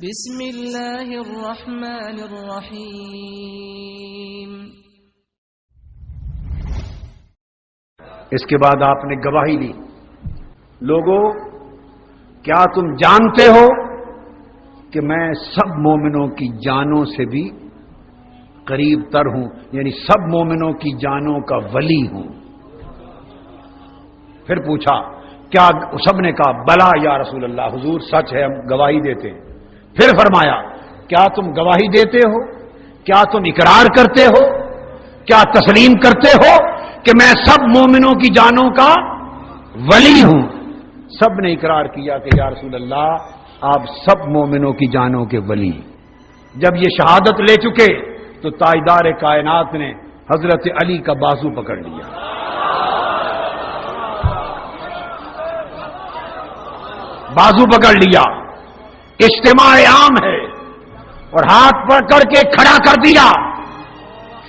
بسم اللہ الرحمن الرحیم۔ اس کے بعد آپ نے گواہی دی، لوگوں کیا تم جانتے ہو کہ میں سب مومنوں کی جانوں سے بھی قریب تر ہوں، یعنی سب مومنوں کی جانوں کا ولی ہوں۔ پھر پوچھا کیا؟ سب نے کہا بلا یا رسول اللہ، حضور سچ ہے، ہم گواہی دیتے ہیں۔ پھر فرمایا کیا تم گواہی دیتے ہو، کیا تم اقرار کرتے ہو، کیا تسلیم کرتے ہو کہ میں سب مومنوں کی جانوں کا ولی ہوں؟ سب نے اقرار کیا کہ یا رسول اللہ آپ سب مومنوں کی جانوں کے ولی۔ جب یہ شہادت لے چکے تو تاجدار کائنات نے حضرت علی کا بازو پکڑ لیا، بازو پکڑ لیا، اجتماع عام ہے، اور ہاتھ پکڑ کے کھڑا کر دیا،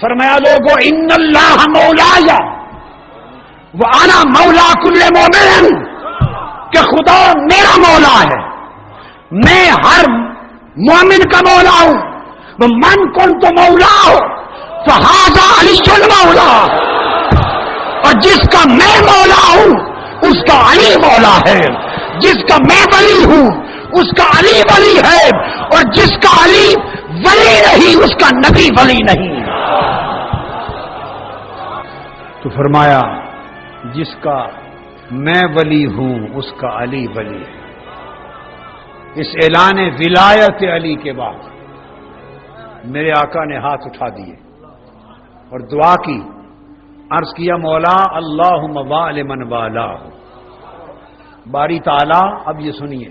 فرمایا لوگوں ان اللہ مولایا وانا مولا کل مومن، کہ خدا میرا مولا ہے، میں ہر مومن کا مولا ہوں۔ من کنت مولا ہو فہذا علی المولا، اور جس کا میں مولا ہوں اس کا علی مولا ہے، جس کا میں ولی ہوں اس کا علی ولی ہے، اور جس کا علی ولی نہیں اس کا نبی ولی نہیں۔ تو فرمایا جس کا میں ولی ہوں اس کا علی ولی ہے۔ اس اعلان ولایت علی کے بعد میرے آقا نے ہاتھ اٹھا دیے اور دعا کی، عرض کیا مولا اللہم وال من والہ۔ باری تعالی اب یہ سنیے،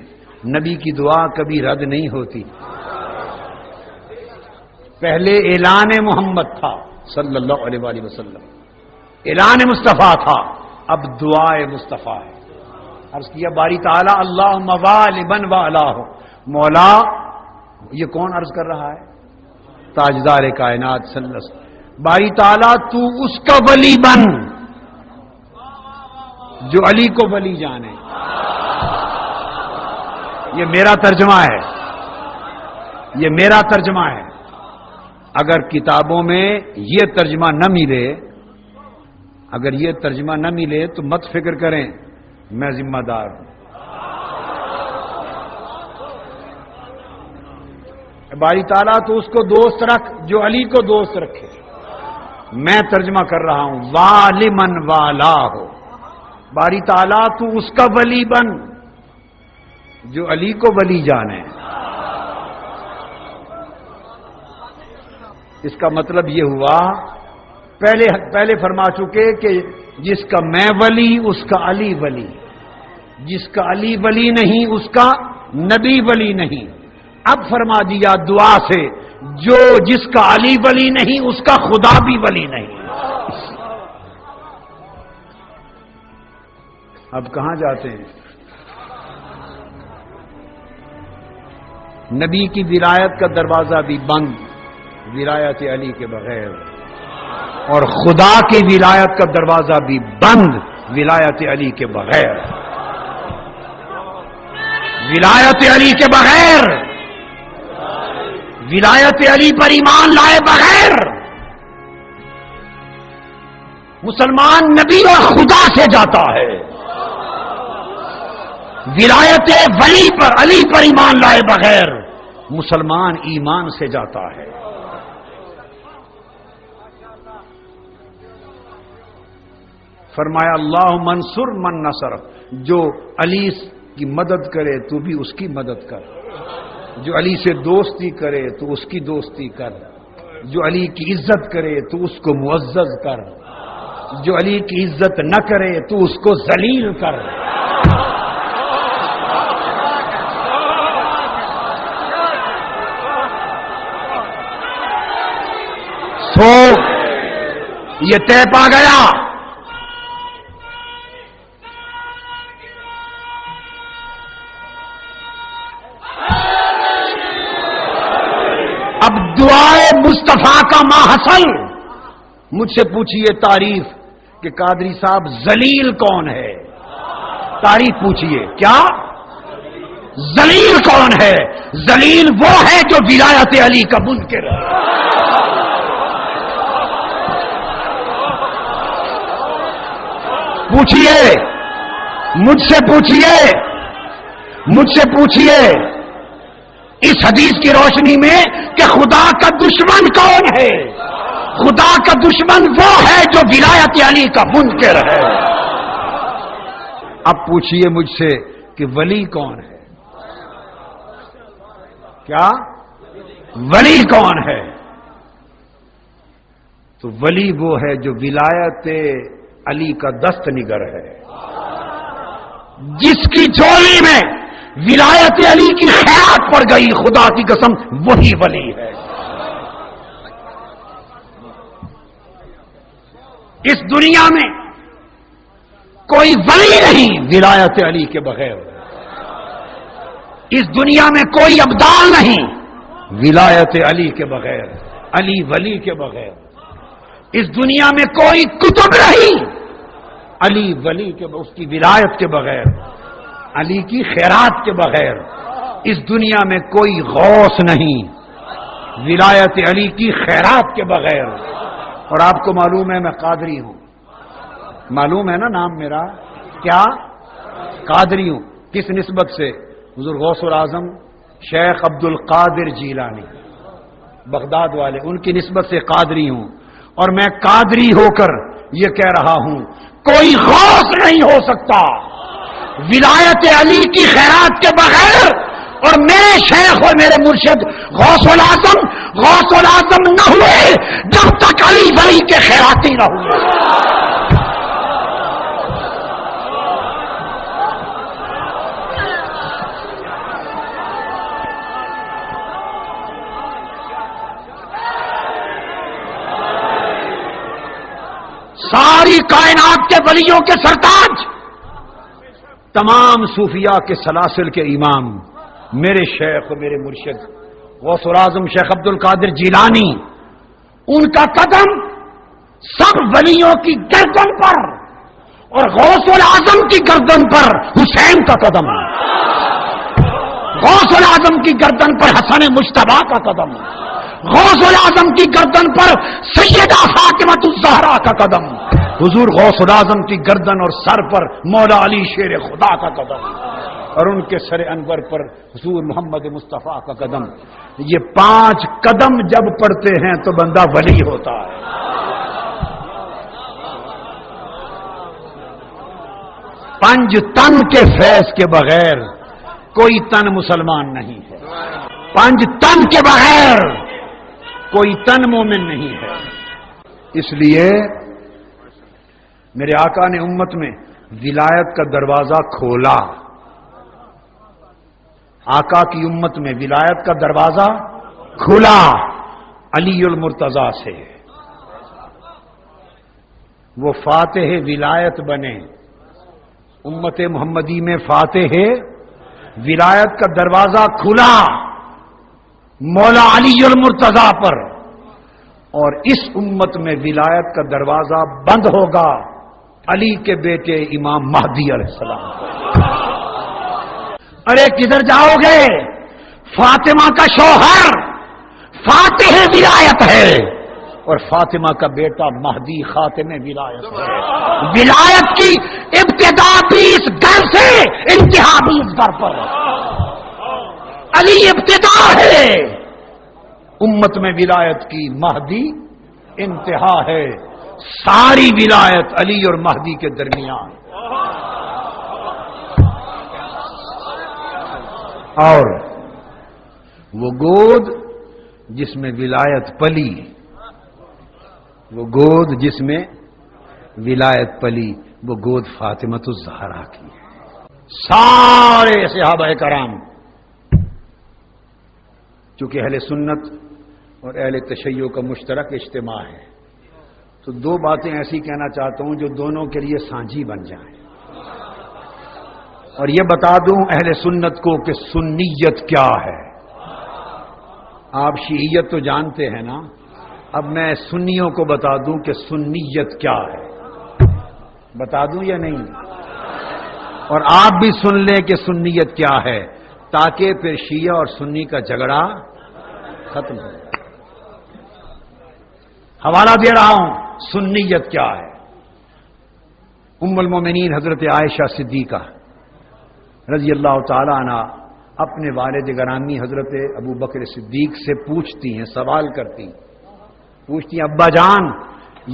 نبی کی دعا کبھی رد نہیں ہوتی۔ پہلے اعلان محمد تھا صلی اللہ علیہ وآلہ وسلم، اعلان مصطفیٰ تھا، اب دعائے مصطفیٰ ہے۔ عرض کیا باری تعالی اللہم وال من والہ، مولا یہ کون عرض کر رہا ہے؟ تاجدار کائنات صلی اللہ علیہ وسلم۔ باری تعالی تو اس کا ولی بن جو علی کو ولی جانے۔ یہ میرا ترجمہ ہے، یہ میرا ترجمہ ہے۔ اگر کتابوں میں یہ ترجمہ نہ ملے، اگر یہ ترجمہ نہ ملے تو مت فکر کریں، میں ذمہ دار ہوں۔ باری تعالیٰ تو اس کو دوست رکھ جو علی کو دوست رکھے۔ میں ترجمہ کر رہا ہوں والی من والا ہو، باری تعالیٰ تو اس کا ولی بن جو علی کو ولی جانے۔ اس کا مطلب یہ ہوا، پہلے فرما چکے کہ جس کا میں ولی اس کا علی ولی، جس کا علی ولی نہیں اس کا نبی ولی نہیں۔ اب فرما دیا دعا سے جو جس کا علی ولی نہیں اس کا خدا بھی ولی نہیں۔ اب کہاں جاتے ہیں؟ نبی کی ولایت کا دروازہ بھی بند ولایت علی کے بغیر، اور خدا کی ولایت کا دروازہ بھی بند ولایت علی کے بغیر۔ ولایت علی کے بغیر، ولایت علی پر ایمان لائے بغیر مسلمان نبی اور خدا سے جاتا ہے۔ ولایت ولی پر علی پر ایمان لائے بغیر مسلمان ایمان سے جاتا ہے۔ فرمایا اللہ منصر من نصر، جو علی کی مدد کرے تو بھی اس کی مدد کر، جو علی سے دوستی کرے تو اس کی دوستی کر، جو علی کی عزت کرے تو اس کو معزز کر، جو علی کی عزت نہ کرے تو اس کو ذلیل کر۔ تو یہ طے پا گیا، اب دعائے مصطفیٰ کا ماحصل۔ مجھ سے پوچھئے تعریف کہ قادری صاحب ذلیل کون ہے، تعریف پوچھئے کیا؟ ذلیل کون ہے؟ ذلیل وہ ہے جو ولایت علی کا منکر ہے۔ پوچھئے، مجھ سے پوچھئے اس حدیث کی روشنی میں کہ خدا کا دشمن کون ہے؟ خدا کا دشمن وہ ہے جو ولایت علی کا منکر ہے۔ اب پوچھئے مجھ سے کہ ولی کون ہے؟ کیا ولی کون ہے؟ تو ولی وہ ہے جو ولایت علی کا دست نگر ہے، جس کی جولی میں ولایت علی کی خیرات پڑ گئی، خدا کی قسم وہی ولی ہے۔ اس دنیا میں کوئی ولی نہیں ولایت علی کے بغیر، اس دنیا میں کوئی ابدال نہیں ولایت علی کے بغیر، علی ولی کے بغیر، اس دنیا میں کوئی کتب نہیں علی ولی کے اس کی ولایت کے بغیر، علی کی خیرات کے بغیر، اس دنیا میں کوئی غوث نہیں ولایت علی کی خیرات کے بغیر۔ اور آپ کو معلوم ہے میں قادری ہوں، معلوم ہے نا نام میرا کیا؟ قادری ہوں۔ کس نسبت سے؟ حضور غوث العظم شیخ عبد القادر جیلانی بغداد والے، ان کی نسبت سے قادری ہوں، اور میں قادری ہو کر یہ کہہ رہا ہوں کوئی غوث نہیں ہو سکتا ولایت علی کی خیرات کے بغیر، اور میرے شیخ اور میرے مرشد غوث العظم نہ ہوئے جب تک علی ولی کے خیراتی نہ ہوئے۔ ساری کائنات کے ولیوں کے سرتاج، تمام صوفیاء کے سلاسل کے امام میرے شیخ اور میرے مرشد غوث العظم شیخ عبد القادر جیلانی، ان کا قدم سب ولیوں کی گردن پر، اور غوث العظم کی گردن پر حسین کا قدم، غوث العظم کی گردن پر حسن مجتبیٰ کا قدم، غوث العظم کی گردن پر سیدہ فاطمہ الزہرا کا قدم، حضور غوث العظم کی گردن اور سر پر مولا علی شیر خدا کا قدم، اور ان کے سر انور پر حضور محمد مصطفیٰ کا قدم۔ یہ 5 قدم جب پڑتے ہیں تو بندہ ولی ہوتا ہے۔ پنج تن کے فیض کے بغیر کوئی تن مسلمان نہیں ہے، 5 تن کے بغیر کوئی تن مومن نہیں ہے۔ اس لیے میرے آقا نے امت میں ولایت کا دروازہ کھولا، آقا کی امت میں ولایت کا دروازہ کھلا علی المرتضیٰ سے، وہ فاتح ولایت بنے، امت محمدی میں فاتح ولایت کا دروازہ کھلا مولا علی المرتضیٰ پر، اور اس امت میں ولایت کا دروازہ بند ہوگا علی کے بیٹے امام مہدی علیہ السلام پر۔ ارے کدھر جاؤ گے؟ فاطمہ کا شوہر فاتح ولایت ہے، اور فاطمہ کا بیٹا مہدی خاتم ولایت ہے۔ ولایت کی ابتدا بھی اس گھر سے، انتہا بھی اس گھر پر۔ علی ابتدا ہے امت میں ولایت کی، مہدی انتہا ہے، ساری ولایت علی اور مہدی کے درمیان۔ اور وہ گود جس میں ولایت پلی، وہ گود جس میں ولایت پلی، وہ گود فاطمہ الزہرا کی ہے۔ سارے صحابہ کرام، چونکہ اہل سنت اور اہل تشیع کا مشترک اجتماع ہے، تو 2 باتیں ایسی کہنا چاہتا ہوں جو دونوں کے لیے سانجھی بن جائیں، اور یہ بتا دوں اہل سنت کو کہ سنیت کیا ہے۔ آپ شیعیت تو جانتے ہیں نا، اب میں سنیوں کو بتا دوں کہ سنیت کیا ہے، بتا دوں یا نہیں؟ اور آپ بھی سن لیں کہ سنیت کیا ہے۔ تاکہ پھر شیعہ اور سنی کا جھگڑا ختم ہو جائے۔ حوالہ دے رہا ہوں سنیت کیا ہے۔ ام المومنین حضرت عائشہ صدیقہ رضی اللہ تعالی عنہ اپنے والد گرامی حضرت ابو بکر صدیق سے پوچھتی ہیں، سوال کرتی ہیں، پوچھتی ہیں ابا جان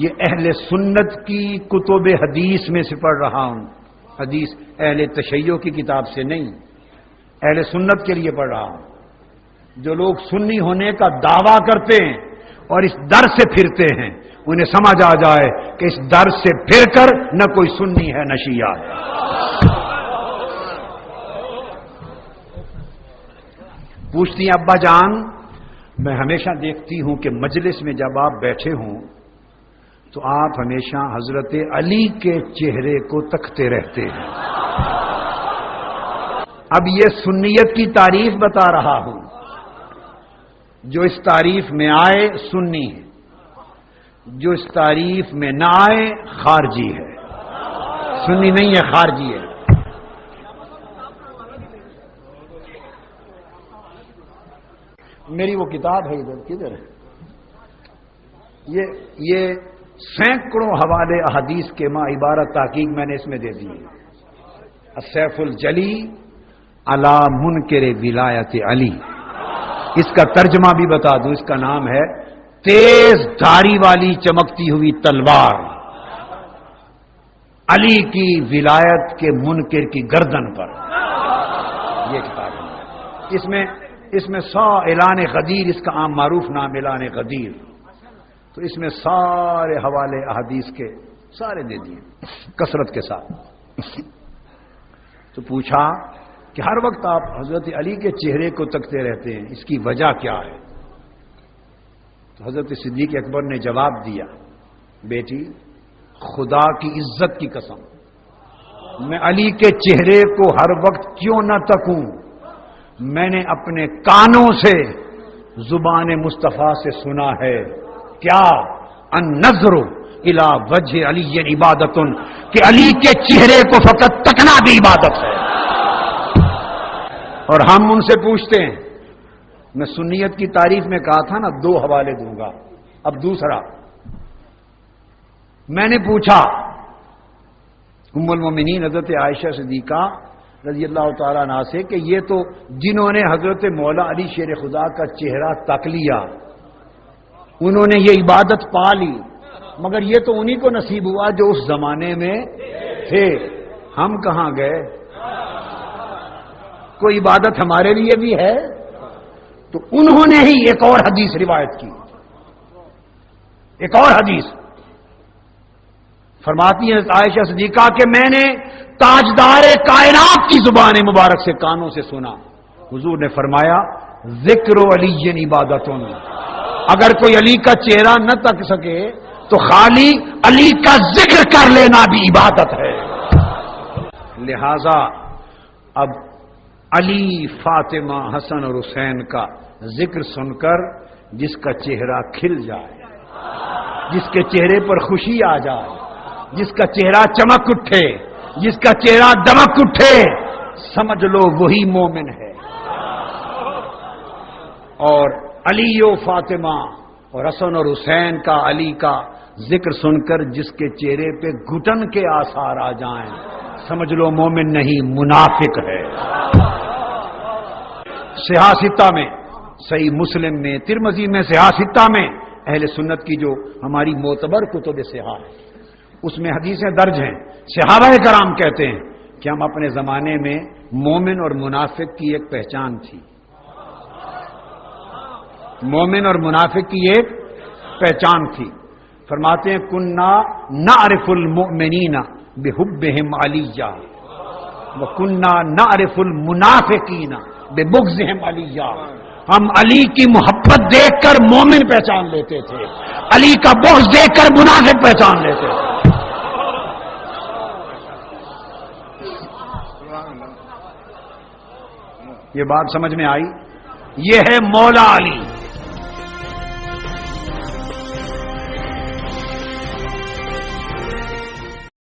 یہ اہل سنت کی کتب حدیث میں سے پڑھ رہا ہوں، حدیث اہل تشیع کی کتاب سے نہیں، اہل سنت کے لیے پڑھ رہا ہوں۔ جو لوگ سنی ہونے کا دعویٰ کرتے ہیں اور اس در سے پھرتے ہیں انہیں سمجھ آ جائے کہ اس در سے پھر کر نہ کوئی سنی ہے نہ شیعہ ہے۔ پوچھتی ہیں ابا جان میں ہمیشہ دیکھتی ہوں کہ مجلس میں جب آپ بیٹھے ہوں تو آپ ہمیشہ حضرت علی کے چہرے کو تکتے رہتے ہیں، اب یہ سنیت کی تعریف بتا رہا ہوں، جو اس تعریف میں آئے سنی ہے، جو اس تعریف میں نہ آئے خارجی ہے، سنی نہیں ہے خارجی ہے۔ میری وہ کتاب ہے ادھر، کدھر ہے یہ سینکڑوں حوالے احادیث کے ماں عبارت تحقیق میں نے اس میں دے دی ہے، السیف الجلی علی منکر ولایت علی۔ اس کا ترجمہ بھی بتا دوں، اس کا نام ہے تیز دھاری والی چمکتی ہوئی تلوار علی کی ولایت کے منکر کی گردن پر، یہ کتاب ہے۔ اس میں اعلان غدیر، اس کا عام معروف نام اعلان غدیر، تو اس میں سارے حوالے احادیث کے سارے دے دیے کثرت کے ساتھ۔ تو پوچھا کہ ہر وقت آپ حضرت علی کے چہرے کو تکتے رہتے ہیں، اس کی وجہ کیا ہے؟ تو حضرت صدیق اکبر نے جواب دیا، بیٹی خدا کی عزت کی قسم میں علی کے چہرے کو ہر وقت کیوں نہ تکوں، میں نے اپنے کانوں سے زبان مصطفیٰ سے سنا ہے، کیا النظر الی وجہ علی عبادت، کہ علی کے چہرے کو فقط تکنا بھی عبادت ہے۔ اور ہم ان سے پوچھتے ہیں، میں سنیت کی تعریف میں کہا تھا نا 2 حوالے دوں گا، اب دوسرا میں نے پوچھا ام المومنین حضرت عائشہ صدیقہ رضی اللہ تعالیٰ عنہ سے کہ یہ تو جنہوں نے حضرت مولا علی شیر خدا کا چہرہ تک لیا انہوں نے یہ عبادت پا لی، مگر یہ تو انہی کو نصیب ہوا جو اس زمانے میں تھے، ہم کہاں گئے؟ کوئی عبادت ہمارے لیے بھی ہے؟ تو انہوں نے ہی ایک اور حدیث روایت کی، ایک اور حدیث فرماتی ہے عائشہ صدیقہ کہ میں نے تاجدار کائنات کی زبان مبارک سے کانوں سے سنا، حضور نے فرمایا ذکر علی عبادت، اگر کوئی علی کا چہرہ نہ تک سکے تو خالی علی کا ذکر کر لینا بھی عبادت ہے۔ لہذا اب علی، فاطمہ، حسن اور حسین کا ذکر سن کر جس کا چہرہ کھل جائے، جس کے چہرے پر خوشی آ جائے، جس کا چہرہ چمک اٹھے، جس کا چہرہ دمک اٹھے، سمجھ لو وہی مومن ہے۔ اور علی و فاطمہ اور حسن اور حسین کا، علی کا ذکر سن کر جس کے چہرے پہ گھٹن کے آثار آ جائیں، سمجھ لو مومن نہیں منافق ہے۔ صحاح ستہ میں، صحیح مسلم میں، ترمذی میں، صحاح ستہ میں، اہل سنت کی جو ہماری معتبر کتب صحاح ہے اس میں حدیثیں درج ہیں۔ صحابہ کرام کہتے ہیں کہ ہم اپنے زمانے میں مومن اور منافق کی ایک پہچان تھی، مومن اور منافق کی ایک پہچان تھی۔ فرماتے ہیں کننا نعرف المؤمنین بحبہم علیہ وکننا نعرف المنافقین ببغضہم علیہ، ہم علی کی محبت دیکھ کر مومن پہچان لیتے تھے، علی کا بغض دیکھ کر منافق پہچان لیتے تھے۔ یہ بات سمجھ میں آئی؟ یہ ہے مولا علی۔